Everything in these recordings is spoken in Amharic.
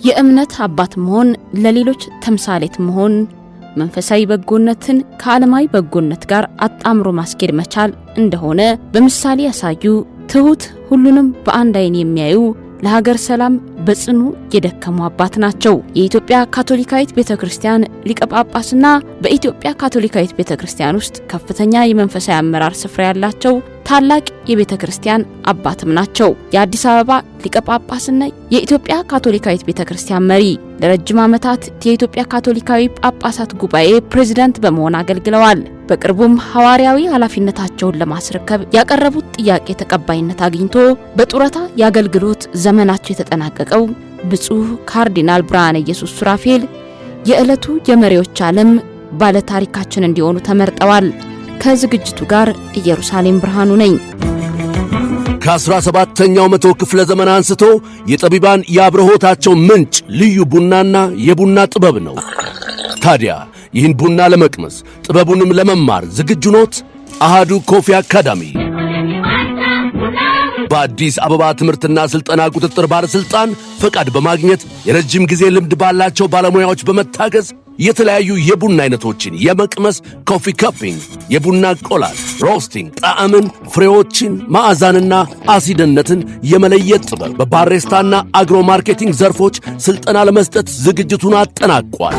የእምነት አባት መሆን ለሌሎች ተምሳሌት መሆን መንፈሳዊ በጎነትን ከዓለማዊ በጎነት ጋር አጣምሮ ማስኬድ መቻል እንደሆነ በምሳሌ ያሳዩ ትሁት ሁሉንም በአንድ አይን የሚያዩ ለሀገር ሰላም በጽኑ የደከሙ አባት ናቸው። የኢትዮጵያ ካቶሊካዊት ቤተክርስቲያን ሊቀ ጳጳስና በኢትዮጵያ ካቶሊካዊት ቤተክርስቲያን ውስጥ ከፍተኛ የመንፈሳዊ አመራር ስፍራ ያላቸው ታላቅ የቤተክርስቲያን አባትም ናቸው። የአዲስ አበባ ሊቀ ጳጳስና የኢትዮጵያ ካቶሊካዊት ቤተክርስቲያን መሪ፣ ለረጅም ዓመታት የኢትዮጵያ ካቶሊካዊ ጳጳሳት ጉባኤ ፕሬዝዳንት በመሆን አገልግለዋል። በቅርቡም ሐዋርያዊ ኃላፊነታቸውን ለማስረከብ ያቀረቡት ጥያቄ ተቀባይነት አግኝቶ በጡረታ የአገልግሎት ዘመናቸው የተጠናቀቀው ብፁዕ ካርዲናል ብርሃነ ኢየሱስ ሱራፌል የዕለቱ የመሪዎች ዓለም ባለ ታሪካችን እንዲሆኑ ተመርጠዋል። ከዝግጅቱ ጋር ኢየሩሳሌም ብርሃኑ ነኝ። ከ17ኛው መቶ ክፍለ ዘመን አንስቶ የጠቢባን የአብርሆታቸው ምንጭ ልዩ ቡናና የቡና ጥበብ ነው። ታዲያ ይህን ቡና ለመቅመስ ጥበቡንም ለመማር ዝግጁ ኖት? አሃዱ ኮፊ አካዳሚ በአዲስ አበባ ትምህርትና ስልጠና ቁጥጥር ባለስልጣን ፈቃድ በማግኘት የረጅም ጊዜ ልምድ ባላቸው ባለሙያዎች በመታገዝ የተለያዩ የቡና አይነቶችን የመቅመስ ኮፊ ካፒንግ፣ የቡና ቆላት፣ ሮስቲንግ፣ ጣዕምን፣ ፍሬዎችን፣ ማዕዛንና አሲድነትን የመለየት ጥበብ በባሬስታና አግሮ ማርኬቲንግ ዘርፎች ስልጠና ለመስጠት ዝግጅቱን አጠናቋል።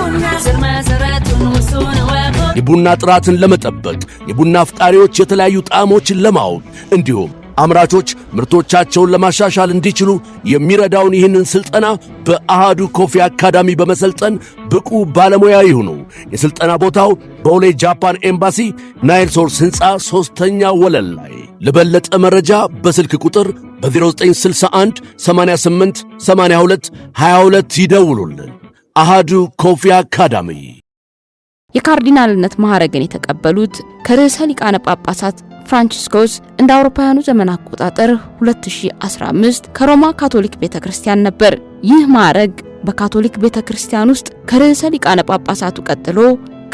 የቡና ጥራትን ለመጠበቅ የቡና አፍቃሪዎች የተለያዩ ጣዕሞችን ለማወቅ እንዲሁም አምራቾች ምርቶቻቸውን ለማሻሻል እንዲችሉ የሚረዳውን ይህንን ስልጠና በአሃዱ ኮፊ አካዳሚ በመሰልጠን ብቁ ባለሙያ ይሁኑ። የስልጠና ቦታው በቦሌ ጃፓን ኤምባሲ ናይል ሶርስ ሕንፃ 3ኛ ወለል ላይ። ለበለጠ መረጃ በስልክ ቁጥር በ0961 88 82 22 ይደውሉልን። አሃዱ ኮፊ አካዳሚ። የካርዲናልነት ማዕረግን የተቀበሉት ከርዕሰ ሊቃነ ጳጳሳት ፍራንቺስኮስ እንደ አውሮፓውያኑ ዘመን አቆጣጠር 2015 ከሮማ ካቶሊክ ቤተክርስቲያን ነበር። ይህ ማዕረግ በካቶሊክ ቤተክርስቲያን ውስጥ ከርዕሰ ሊቃነ ጳጳሳቱ ቀጥሎ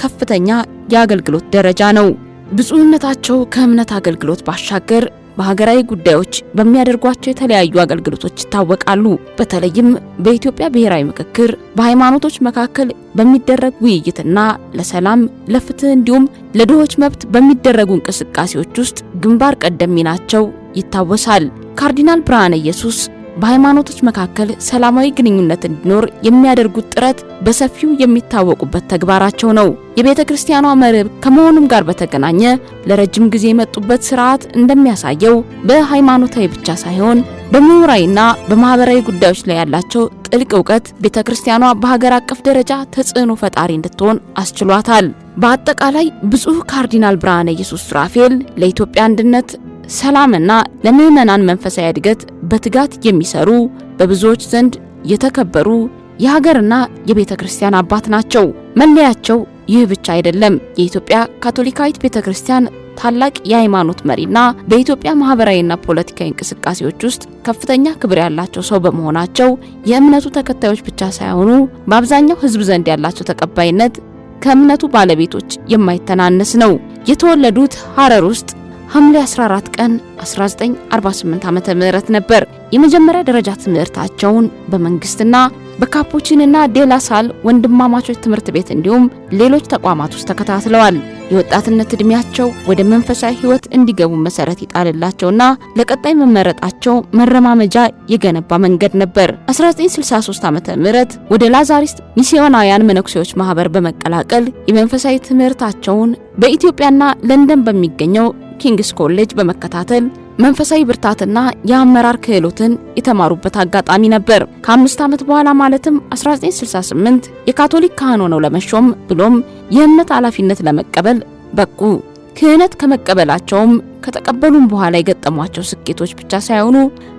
ከፍተኛ የአገልግሎት ደረጃ ነው። ብፁዕነታቸው ከእምነት አገልግሎት ባሻገር በሀገራዊ ጉዳዮች በሚያደርጓቸው የተለያዩ አገልግሎቶች ይታወቃሉ። በተለይም በኢትዮጵያ ብሔራዊ ምክክር በሃይማኖቶች መካከል በሚደረግ ውይይትና ለሰላም፣ ለፍትህ እንዲሁም ለድሆች መብት በሚደረጉ እንቅስቃሴዎች ውስጥ ግንባር ቀደም ሚናቸው ይታወሳል። ካርዲናል ብርሃነ ኢየሱስ በሃይማኖቶች መካከል ሰላማዊ ግንኙነት እንዲኖር የሚያደርጉት ጥረት በሰፊው የሚታወቁበት ተግባራቸው ነው። የቤተ ክርስቲያኗ መርህ ከመሆኑም ጋር በተገናኘ ለረጅም ጊዜ የመጡበት ስርዓት እንደሚያሳየው በሃይማኖታዊ ብቻ ሳይሆን በምሁራዊና በማህበራዊ ጉዳዮች ላይ ያላቸው ጥልቅ ዕውቀት ቤተ ክርስቲያኗ በሀገር አቀፍ ደረጃ ተጽዕኖ ፈጣሪ እንድትሆን አስችሏታል። በአጠቃላይ ብፁዕ ካርዲናል ብርሃነ ኢየሱስ ሱራፌል ለኢትዮጵያ አንድነት፣ ሰላምና ለምዕመናን መንፈሳዊ እድገት በትጋት የሚሰሩ በብዙዎች ዘንድ የተከበሩ የሀገርና የቤተ ክርስቲያን አባት ናቸው። መለያቸው ይህ ብቻ አይደለም። የኢትዮጵያ ካቶሊካዊት ቤተ ክርስቲያን ታላቅ የሃይማኖት መሪና በኢትዮጵያ ማህበራዊና ፖለቲካዊ እንቅስቃሴዎች ውስጥ ከፍተኛ ክብር ያላቸው ሰው በመሆናቸው የእምነቱ ተከታዮች ብቻ ሳይሆኑ በአብዛኛው ሕዝብ ዘንድ ያላቸው ተቀባይነት ከእምነቱ ባለቤቶች የማይተናነስ ነው። የተወለዱት ሐረር ውስጥ ሐምሌ 14 ቀን 1948 ዓመተ ምህረት ነበር። የመጀመሪያ ደረጃ ትምህርታቸውን በመንግስትና በካፑቺንና ዴላሳል ወንድማማቾች ትምህርት ቤት እንዲሁም ሌሎች ተቋማት ውስጥ ተከታትለዋል። የወጣትነት እድሜያቸው ወደ መንፈሳዊ ህይወት እንዲገቡ መሰረት ይጣልላቸውና ለቀጣይ መመረጣቸው መረማመጃ የገነባ መንገድ ነበር። 1963 ዓመተ ምህረት ወደ ላዛሪስት ሚስዮናውያን መነኩሴዎች ማህበር በመቀላቀል የመንፈሳዊ ትምህርታቸውን በኢትዮጵያና ለንደን በሚገኘው ኪንግስ ኮሌጅ በመከታተል መንፈሳዊ ብርታትና የአመራር ክህሎትን የተማሩበት አጋጣሚ ነበር። ከ5 ዓመት በኋላ ማለትም 1968 የካቶሊክ ካህን ሆነው ለመሾም ብሎም የእምነት ኃላፊነት ለመቀበል በቁ። ክህነት ከመቀበላቸውም ከተቀበሉም በኋላ የገጠሟቸው ስኬቶች ብቻ ሳይሆኑ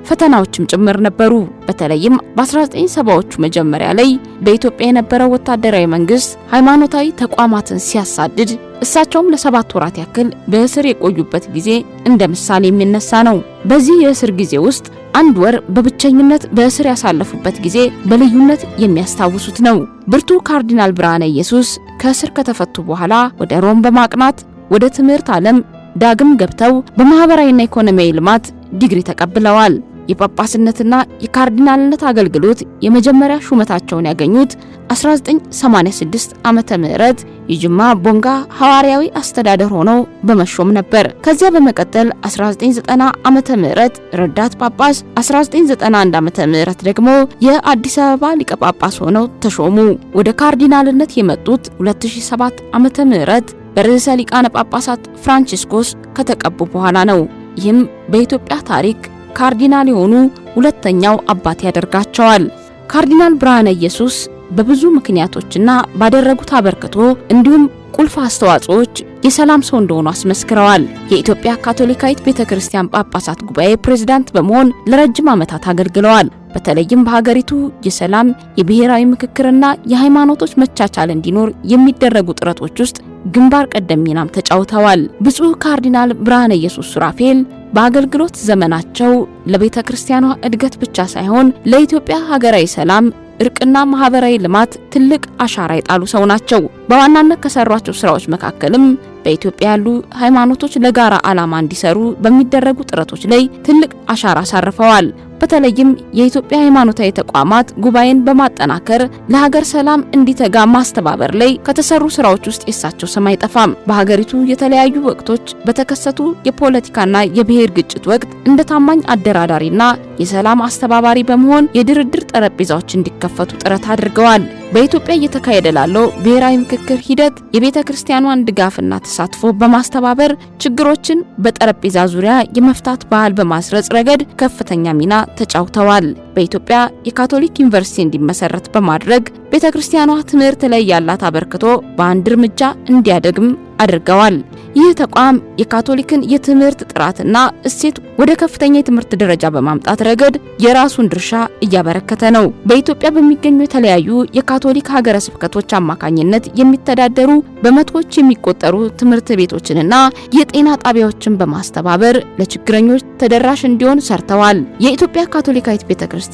ፈተናዎችም ጭምር ነበሩ። በተለይም በ1970ዎቹ መጀመሪያ ላይ በኢትዮጵያ የነበረው ወታደራዊ መንግስት ሃይማኖታዊ ተቋማትን ሲያሳድድ እሳቸውም ለ7 ወራት ያክል በእስር የቆዩበት ጊዜ እንደ ምሳሌ የሚነሳ ነው። በዚህ የእስር ጊዜ ውስጥ 1 ወር በብቸኝነት በእስር ያሳለፉበት ጊዜ በልዩነት የሚያስታውሱት ነው። ብርቱ ካርዲናል ብርሃነ ኢየሱስ ከእስር ከተፈቱ በኋላ ወደ ሮም በማቅናት ወደ ትምህርት ዓለም ዳግም ገብተው በማህበራዊና ኢኮኖሚያዊ ልማት ዲግሪ ተቀብለዋል። የጳጳስነትና የካርዲናልነት አገልግሎት የመጀመሪያ ሹመታቸውን ያገኙት 1986 ዓመተ ምህረት የጅማ ቦንጋ ሐዋርያዊ አስተዳደር ሆነው በመሾም ነበር። ከዚያ በመቀጠል 1990 ዓመተ ምህረት ረዳት ጳጳስ፣ 1991 ዓመተ ምህረት ደግሞ የአዲስ አበባ ሊቀ ጳጳስ ሆነው ተሾሙ። ወደ ካርዲናልነት የመጡት 2007 ዓመተ ምህረት በርዕሰ ሊቃነ ጳጳሳት ፍራንቺስኮስ ከተቀቡ በኋላ ነው። ይህም በኢትዮጵያ ታሪክ ካርዲናል የሆኑ ሁለተኛው አባት ያደርጋቸዋል። ካርዲናል ብርሃነ ኢየሱስ በብዙ ምክንያቶችና ባደረጉት አበርክቶ እንዲሁም ቁልፍ አስተዋጽኦዎች የሰላም ሰው እንደሆኑ አስመስክረዋል። የኢትዮጵያ ካቶሊካዊት ቤተክርስቲያን ጳጳሳት ጉባኤ ፕሬዝዳንት በመሆን ለረጅም ዓመታት አገልግለዋል። በተለይም በሀገሪቱ የሰላም የብሔራዊ ምክክርና የሃይማኖቶች መቻቻል እንዲኖር የሚደረጉ ጥረቶች ውስጥ ግንባር ቀደም ሚናም ተጫውተዋል። ብፁዕ ካርዲናል ብርሃነ ኢየሱስ ሱራፌል በአገልግሎት ዘመናቸው ለቤተ ክርስቲያኗ እድገት ብቻ ሳይሆን ለኢትዮጵያ ሀገራዊ ሰላም፣ እርቅና ማህበራዊ ልማት ትልቅ አሻራ የጣሉ ሰው ናቸው። በዋናነት ከሰሯቸው ስራዎች መካከልም በኢትዮጵያ ያሉ ሃይማኖቶች ለጋራ ዓላማ እንዲሰሩ በሚደረጉ ጥረቶች ላይ ትልቅ አሻራ አሳርፈዋል። በተለይም የኢትዮጵያ ሃይማኖታዊ ተቋማት ጉባኤን በማጠናከር ለሀገር ሰላም እንዲተጋ ማስተባበር ላይ ከተሰሩ ስራዎች ውስጥ የሳቸው ስም አይጠፋም። በሀገሪቱ የተለያዩ ወቅቶች በተከሰቱ የፖለቲካና የብሔር ግጭት ወቅት እንደ ታማኝ አደራዳሪና የሰላም አስተባባሪ በመሆን የድርድር ጠረጴዛዎች እንዲከፈቱ ጥረት አድርገዋል። በኢትዮጵያ እየተካሄደ ላለው ብሔራዊ ምክክር ሂደት የቤተ ክርስቲያኗን ድጋፍና ተሳትፎ በማስተባበር ችግሮችን በጠረጴዛ ዙሪያ የመፍታት ባህል በማስረጽ ረገድ ከፍተኛ ሚና ተጫውተዋል። በኢትዮጵያ የካቶሊክ ዩኒቨርሲቲ እንዲመሰረት በማድረግ ቤተ ክርስቲያኗ ትምህርት ላይ ያላት አበርክቶ በአንድ እርምጃ እንዲያደግም አድርገዋል። ይህ ተቋም የካቶሊክን የትምህርት ጥራትና እሴት ወደ ከፍተኛ የትምህርት ደረጃ በማምጣት ረገድ የራሱን ድርሻ እያበረከተ ነው። በኢትዮጵያ በሚገኙ የተለያዩ የካቶሊክ ሀገረ ስብከቶች አማካኝነት የሚተዳደሩ በመቶዎች የሚቆጠሩ ትምህርት ቤቶችንና የጤና ጣቢያዎችን በማስተባበር ለችግረኞች ተደራሽ እንዲሆን ሰርተዋል። የኢትዮጵያ ካቶሊካዊት ቤተክርስቲያን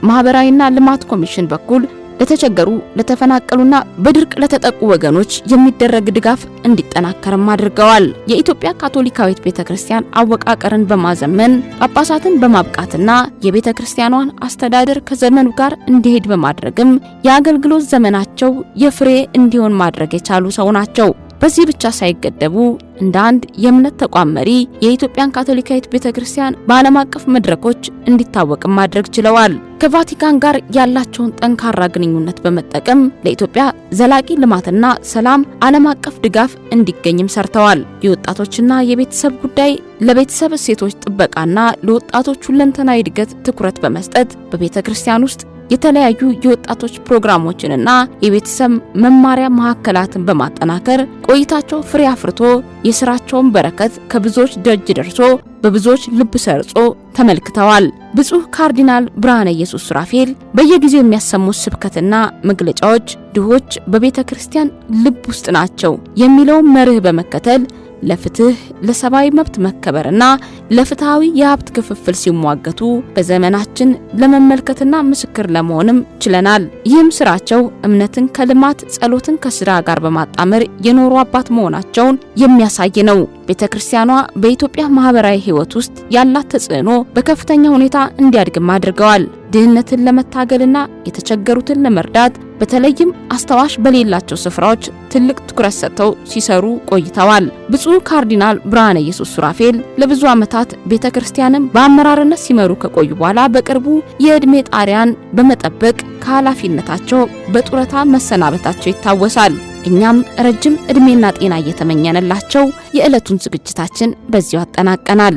ማህበራዊና ልማት ኮሚሽን በኩል ለተቸገሩ፣ ለተፈናቀሉና በድርቅ ለተጠቁ ወገኖች የሚደረግ ድጋፍ እንዲጠናከርም አድርገዋል። የኢትዮጵያ ካቶሊካዊት ቤተክርስቲያን አወቃቀርን በማዘመን ጳጳሳትን በማብቃትና የቤተክርስቲያኗን አስተዳደር ከዘመኑ ጋር እንዲሄድ በማድረግም የአገልግሎት ዘመናቸው የፍሬ እንዲሆን ማድረግ የቻሉ ሰው ናቸው። በዚህ ብቻ ሳይገደቡ እንደ አንድ የእምነት ተቋም መሪ የኢትዮጵያን ካቶሊካዊት ቤተክርስቲያን በዓለም አቀፍ መድረኮች እንዲታወቅ ማድረግ ችለዋል። ከቫቲካን ጋር ያላቸውን ጠንካራ ግንኙነት በመጠቀም ለኢትዮጵያ ዘላቂ ልማትና ሰላም ዓለም አቀፍ ድጋፍ እንዲገኝም ሰርተዋል። የወጣቶችና የቤተሰብ ጉዳይ ለቤተሰብ እሴቶች ጥበቃና ለወጣቶች ሁለንተናዊ እድገት ትኩረት በመስጠት በቤተክርስቲያን ውስጥ የተለያዩ የወጣቶች ፕሮግራሞችንና የቤተሰብ መማሪያ ማዕከላትን በማጠናከር ቆይታቸው ፍሬ አፍርቶ የሥራቸውን በረከት ከብዙዎች ደጅ ደርሶ በብዙዎች ልብ ሰርጾ ተመልክተዋል። ብፁዕ ካርዲናል ብርሃነ ኢየሱስ ሱራፌል በየጊዜው የሚያሰሙት ስብከትና መግለጫዎች ድሆች በቤተ ክርስቲያን ልብ ውስጥ ናቸው የሚለውን መርህ በመከተል ለፍትህ፣ ለሰብአዊ መብት መከበርና ለፍትሃዊ የሀብት ክፍፍል ሲሟገቱ በዘመናችን ለመመልከትና ምስክር ለመሆንም ችለናል። ይህም ስራቸው እምነትን ከልማት ጸሎትን ከስራ ጋር በማጣመር የኖሩ አባት መሆናቸውን የሚያሳይ ነው። ቤተክርስቲያኗ በኢትዮጵያ ማህበራዊ ህይወት ውስጥ ያላት ተጽዕኖ በከፍተኛ ሁኔታ እንዲያድግም አድርገዋል። ድህነትን ለመታገልና የተቸገሩትን ለመርዳት በተለይም አስተዋሽ በሌላቸው ስፍራዎች ትልቅ ትኩረት ሰጥተው ሲሰሩ ቆይተዋል። ብፁዕ ካርዲናል ብርሃነ ኢየሱስ ሱራፌል ለብዙ ዓመታት ቤተክርስቲያንን በአመራርነት ሲመሩ ከቆዩ በኋላ በቅርቡ የዕድሜ ጣሪያን በመጠበቅ ከኃላፊነታቸው በጡረታ መሰናበታቸው ይታወሳል። እኛም ረጅም ዕድሜና ጤና እየተመኘንላቸው የዕለቱን ዝግጅታችን በዚሁ አጠናቀናል።